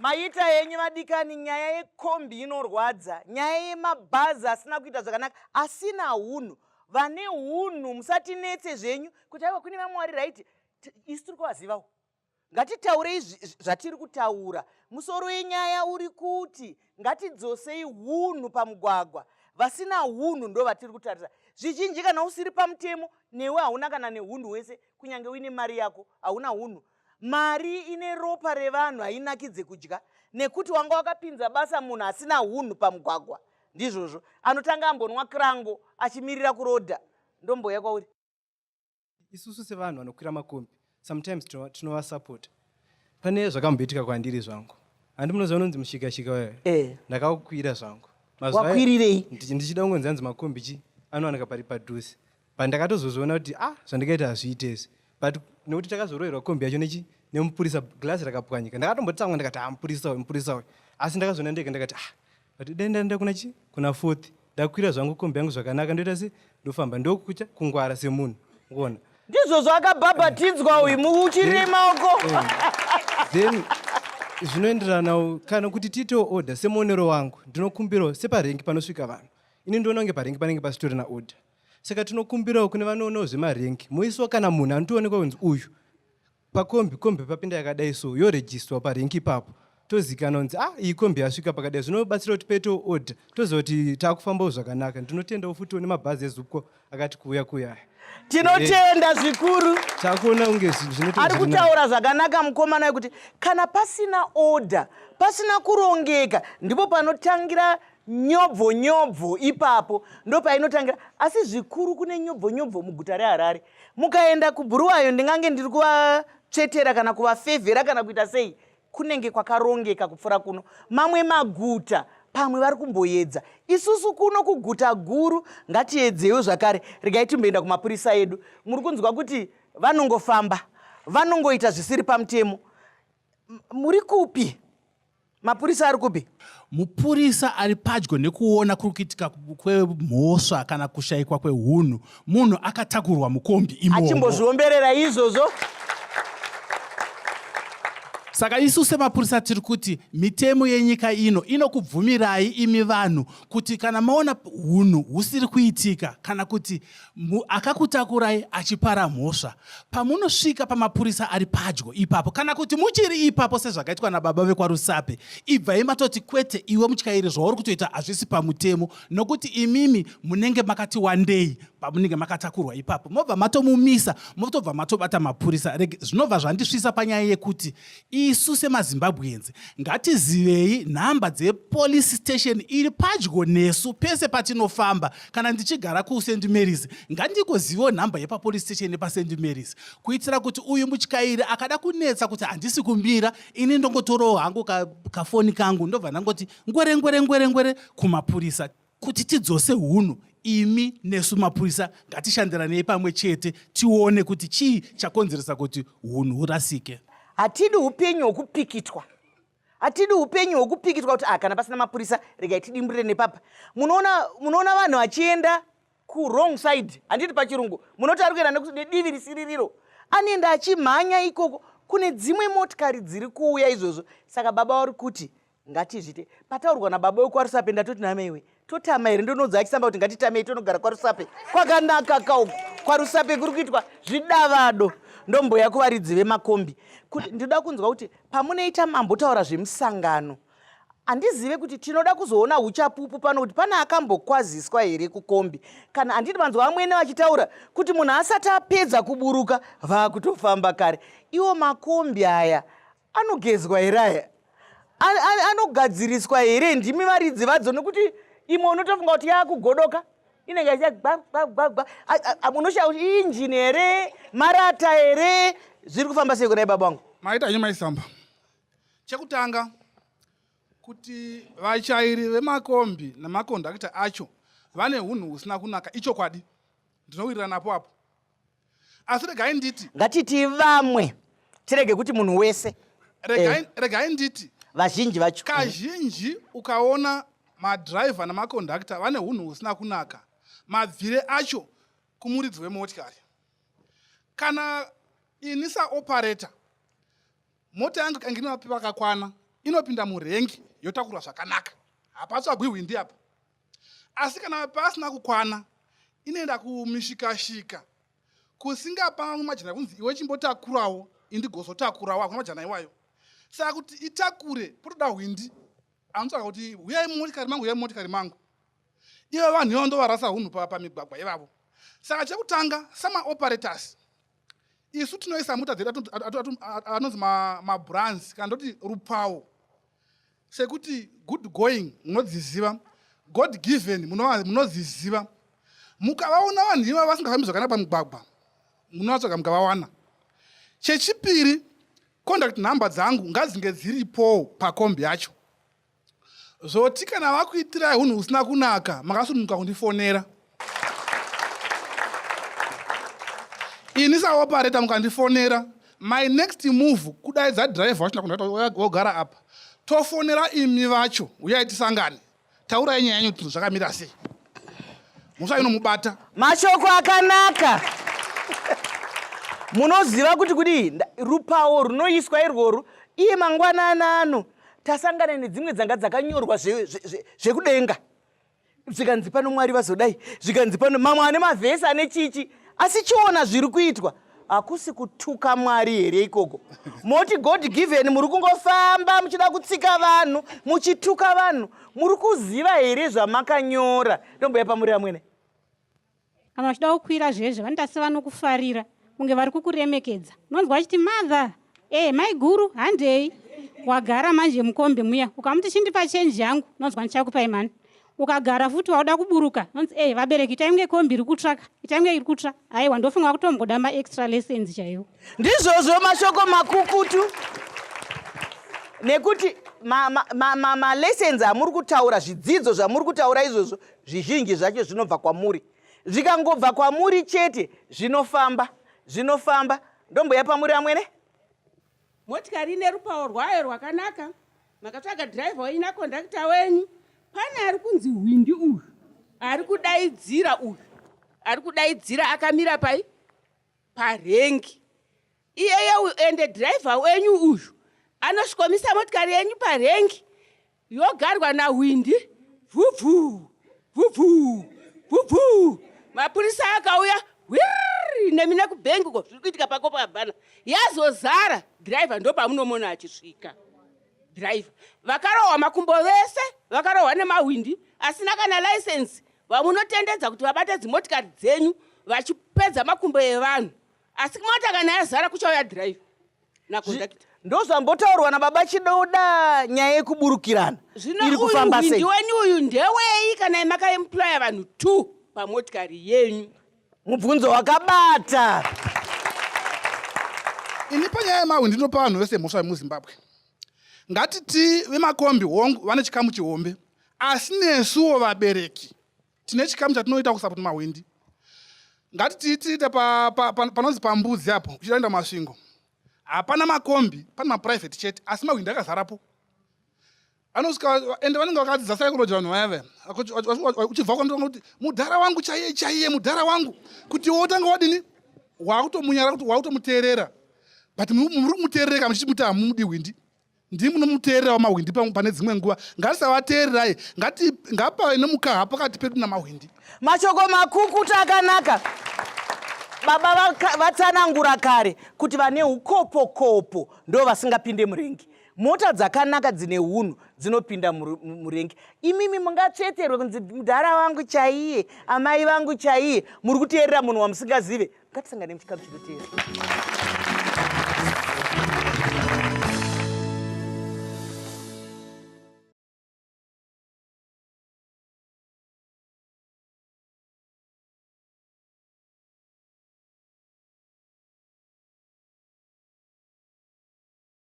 Maita yenyu madikani, nyaya yekombi inorwadza, nyaya yemabhazi asina kuita zvakanaka, asina hunhu. Vane hunhu musatinetse zvenyu kuti aiwa kune vamwe vari right. Isi tiri kuvazivawo. Ngatitaurei zvatiri kutaura. Musoro wenyaya uri kuti ngatidzosei hunhu pamugwagwa. Vasina hunhu ndo vatiri kutarisa. Zvizhinji kana usiri pamutemo, newe hauna kana nehunhu wese, kunyange uine mari yako, hauna hunhu. Mari ine ropa revanhu hainakidze kudya, nekuti wanga wakapinza basa munhu asina hunhu pamugwagwa. Ndizvozvo anotanga ambonwa kirango achimirira kurodha. Ndomboya kwauri. Isusu sevanhu vanokwira makombi, sometimes tinovasupport. Pane zvakamboitika kwandiri zvangu. Handi munoziva unonzi mushikashika wewe. Ndakakwira zvangu. Wakwirirei? Ndichida kungonzi anzi makombi chi anowanika pari padhuze. Pandakatozoona kuti zvandikaita hazviitezi. But nekuti takazoroverwa kombi yacho nemupurisa glasi rakapwanyika. Ndakatombotsamwa ndikati mupurisa uyu. Asi ndakazoona ndege ndakati but denda kuna chi? Kuna 4th. Ndakwira zvangu kombi yangu zvakanaka ndoita se ndofamba ndokucha kungwara semunhu. Ngona. Ndizvo akabhabhatidzwa uyu muchirire maoko. Then zvinoenderana kana kuti tiitewo order semuonero wangu ndinokumbirawo separengi panosvika vanhu. Ini ndinoona kunge parengi panenge pasitorina order. Saka tinokumbirawo kune vanoonawo zvemarengi muiso kana munhu anotoonekwa kunzi uyu pakombi papinda yakadai so yorejistwa parengi ipapo tozikanwa kunzi iyi kombi yasvika pakadai zvinobatsira kuti paitewo order toziva kuti taakufambawo zvakanaka. Ndinotendawo futi nemabhazi ezupko akati kuuya tinotenda zvikuru. Takuona kunge ari kutaura zvakanaka mukomana wekuti kana pasina order, pasina kurongeka, ndipo panotangira nyobvo ipapo, ndo painotangira. Asi zvikuru kune nyobvo muguta reHarare. Mukaenda kuBhuluwayo ndingange ndiri kuvatsvetera kana kuvafevhera kana kuita sei, kunenge kwakarongeka kupfuura kuno. Mamwe maguta pamwe vari kumboedza. Isusu kuno kuguta guru ngatiedzewo zvakare. Regai timboenda kumapurisa edu. Muri kunzwa kuti vanongofamba, vanongoita zvisiri pamutemo. Muri kupi? Mapurisa ari kupi? Mupurisa ari padyo nekuona kurukitika kwemhosva kana kushayikwa kwehunhu. Munhu akatakurwa mukombi imomo. Achimbozviomberera izvozvo. Saka isu semapurisa tiri kuti mitemo yenyika inokubvumirai imi vanhu kuti kana maona hunhu husiri kuitika kana kuti akakutakurai achipara mhosva, pamunosvika pamapurisa ari padyo ipapo kana kuti muchiri ipapo sezvakaitwa nababa vekwaRusape, ibvai matoti kwete iwe mutyairi zvauri kutoita hazvisi pamutemo, nokuti imimi munenge makati wandei pamunenge makatakurwa ipapo, mobva matomumisa, motobva matobata mapurisa. Zvinobva zvandisvisa panyaya yekuti isu semaZimbabwenzi ngatizivei nhamba dzepolice station iri padyo nesu pese patinofamba. Kana ndichigara kuSt Mary's ngandikozivewo nhamba yepapolice station paSt Mary's, kuitira kuti uyu mutyairi akada kunetsa kuti handisi kumira, ini ndongotorawo hangu kafoni kangu ndobva ndangoti ngwere kumapurisa kuti tidzose hunhu. Imi nesu mapurisa ngatishandiranei pamwe chete tione kuti chii chakonzeresa kuti hunhu hurasike. Hatidi upenyu hwokupikitwa. Hatidi upenyu hwokupikitwa kuti kana pasina mapurisa regai tidimburire nepapa. Munoona vanhu vachienda ku-wrong side. Handiti pachirungu. Munoti ari kuenda nedivi risiri riro. Anoenda achimhanya ikoko. Kune dzimwe motikari dziri kuuya izvozvo. Saka baba vari kuti ngatizvite. Pataurwa nababa wekwaRusape ndatoti namaiwe. Totama here ndonodza achisamba kuti ngatitamei tonogara kwaRusape. Kwakanaka kauko. KwaRusape kuri kuitwa zvidavado. Ndomboya kuvaridzi vemakombi. Kuti ndinoda kunzwa kuti pamunoita mambotaura zvemusangano, handizive kuti tinoda kuzoona uchapupu pano kuti pana akambokwaziswa here kukombi. Kana handiti vanzwa vamwene vachitaura kuti munhu asati apedza kuburuka vaakutofamba kare. Iwo makombi aya anogezwa here aya? Anogadziriswa here? Ndimi varidzi vadzo nokuti imwe unotofunga kuti yaakugodoka. Inenge ichigba munoshauri injini here, marata here, zviri kufamba sei kunai baba wangu? Maita Mai Chisamba. Chekutanga kuti vachairi vemakombi namakondakita acho vane hunhu husina kunaka ichokwadi. Ndinowirira napo apo. Asi regai nditi. Ngatiti vamwe. Tirege kuti munhu wese. Regai nditi. Vazhinji vacho. Kazhinji ukaona madriver namakondakita vane hunhu husina kunaka. Mabvire acho kumuridzi wemotikari. Kana inisa operator, mota yangu kangina mapipa akakwana, inopinda murengi yotakura zvakanaka. Hapatsvagwi windi apa. Asi kana pasina kukwana, inoenda kumishikashika. Kusingapa majana kunzi iwe chimbotakurawo, indigozotakurawo akuna majana iwayo. Saka kuti itakure, potoda windi. Anotsvaka kuti uyai motikari mangu. Ivo vanhu ivo ndovarasa hunhu pamigwagwa ivavo. Saka chekutanga, sama-operators. Isu tinoisa mota dzedu anonzi mabrands kana ndoti rupawo. Sekuti good going munodziziva, God given munodziziva. Mukavaona vanhu ivo vasingafambi zvakanaka pamugwagwa, munovatsvaga mukavawana. Chechipiri, contact number dzangu ngadzinge dziripo pakombi yacho. Zoti kana vakuitirai hunhu husina kunaka, makasununguka kundifonera. Ini saoperator mukandifonera, my next move kudaidza driver wachina kunaka wogara apa. Tofonera imi vacho, uyai tisangane. Taurai nyaya yenyu kuti zvakamira sei. Musaindomubata. Mashoko akanaka. Munoziva kuti rupawo runoiswa irworwu iye mangwanana ano tasangana nedzimwe dzanga dzakanyorwa zvekudenga. Zvikanzi pano Mwari vazodai, zvikanzi pano mamwe ane mavhesi ane chichi, asi chiona zviri kuitwa. Hakusi kutuka Mwari here ikoko. Moti God given muri kungofamba muchida kutsika vanhu, muchituka vanhu, muri kuziva here zvamakanyora. Ndombo yapamuri amwene. Kana vachida kukwira zvezvo vanotasi vanokufarira kunge vari kukuremekedza. Unonzwa vachiti mother, mai guru handei. Wagara manje mukombe muya, ukamuti chindipa chenji yangu, unonzwa ndichakupai mani. Ukagara futi wauda kuburuka, unonzi vabereki itaimge kombi iri kutsvaka, itaimge iri kutsva. Aiwa ndofunga kutomboda ma-extra lessons chaiwo. Ndizvozvo mashoko makukutu. Nekuti ma-lessons amuri kutaura, zvidzidzo zvamuri kutaura izvozvo, zvizhinji zvacho zvinobva kwamuri. Zvikangobva kwamuri chete, zvinofamba. Ndombo yapamuri amwene? Motikari ine rupawo rwayo rwakanaka. Makatsvaga driver waina kondakta wenyu. Pane ari kunzi windi uyu. Ari kudaidzira uyu. Ari kudaidzira akamira pai? Parengi. Iyeye ende driver wenyu uyu. Anosvikomisa motikari yenyu parengi. Yogarwa na windi. Vubvu. Mapurisa akauya. Nemine kubengi ko zviri kuitika pako pabhana. Yazozara driver ndo pamunomona achisvika. Driver vakarohwa makumbo vese, vakarohwa nemahwindi asina kana license. Vamunotendedza kuti vabate dzimotikari dzenyu vachipedza makumbo evanhu. Asi mota kana yazara kuchauya driver na conductor. Ndozvambotaurwa nababa Chidoda nyaya yekuburukirana. Iri kufamba sei? Zvino wenyu uyu ndewei kana makaemploya vanhu 2 pamotikari yenyu? Mubvunzo wakabata. Ini panyaya yemahwindi ndinopa vanhu vese mhosva vemuZimbabwe. Ngatiti vemakombi hongu vane chikamu chihombe, asi nesuwo vabereki tine chikamu chatinoita kusapoti mahwindi. Ngatiti tiite panonzi pambudzi apo uchienda masvingo. Hapana makombi, pana maprivate chete, asi mahwindi akazarapo. Anosvika ende vanenge vakadzidza psychology vanhu vaya uchibva kwandonga kuti mudhara wangu chaiye mudhara wangu kuti wotanga wadini wakutomunyara kuti wakutomuteerera but muri kumuteerera muchimuti hamudi windi ndii munomuteerera wamahwindi pane dzimwe nguva ngatisavateererai ngapa nemukaha pakati pedu namahwindi. Mashoko makukutu akanaka. Baba vatsanangura kare kuti vane ukopo ndo vasingapinde murengi. Mota dzakanaka dzine hunhu dzinopinda murengi. Imimi mungatsveterwe kunzi mudhara wangu chaiye, amai vangu chaiye, muri kuteerera munhu wamusingazive. Ngatisangane muchikamu chinoteera.